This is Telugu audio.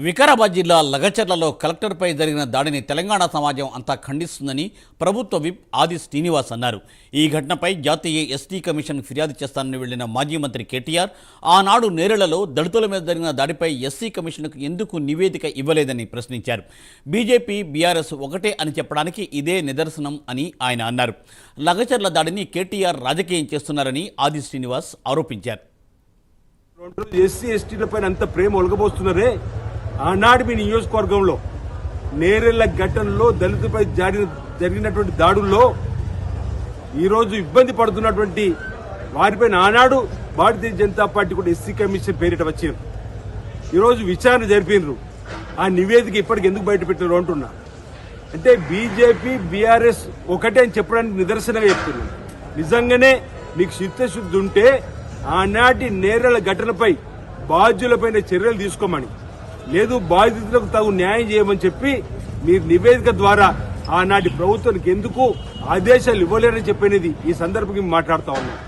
వికారాబాద్ జిల్లా లగచర్లలో కలెక్టర్పై జరిగిన దాడిని తెలంగాణ సమాజం అంతా ఖండిస్తుందని ప్రభుత్వ విప్ ఆది శ్రీనివాస్ అన్నారు. ఈ ఘటనపై జాతీయ ఎస్టీ కమిషన్ ఫిర్యాదు చేస్తానని వెళ్లిన మాజీ మంత్రి కేటీఆర్ ఆనాడు నేరళ్లలో దళితుల మీద జరిగిన దాడిపై ఎస్సీ కమిషన్కు ఎందుకు నివేదిక ఇవ్వలేదని ప్రశ్నించారు. బీజేపీ బీఆర్ఎస్ ఒకటే అని చెప్పడానికి ఇదే నిదర్శనం అని ఆయన అన్నారు. లగచర్ల దాడిని కేటీఆర్ రాజకీయం చేస్తున్నారని ఆది శ్రీనివాస్ ఆరోపించారు. ఎస్సీ ఎస్టీలపైన అంత ప్రేమ ఒలగబోస్తున్నారే, ఆనాడు మీ నియోజకవర్గంలో నేరెళ్ల ఘటనలో దళితులపై జరిగినటువంటి దాడుల్లో ఈరోజు ఇబ్బంది పడుతున్నటువంటి వారిపైన ఆనాడు భారతీయ జనతా పార్టీ కూడా ఎస్సీ కమిషన్ పేరిట వచ్చింది. ఈరోజు విచారణ జరిపినారు. ఆ నివేదిక ఇప్పటికి ఎందుకు బయట పెట్టారు అంటున్నా. అంటే బీజేపీ బీఆర్ఎస్ ఒకటే అని చెప్పడానికి నిదర్శనంగా చెప్తున్నాను. నిజంగానే మీకు చిత్తశుద్ధి ఉంటే ఆనాటి నేరల ఘటనపై బాధ్యులపైన చర్యలు తీసుకోమని, లేదు బాధితులకు తగు న్యాయం చేయమని చెప్పి మీరు నివేదిక ద్వారా ఆనాటి ప్రభుత్వానికి ఎందుకు ఆదేశాలు ఇవ్వలేరని చెప్పినది ఈ సందర్భంగా మాట్లాడుతా ఉన్నాం.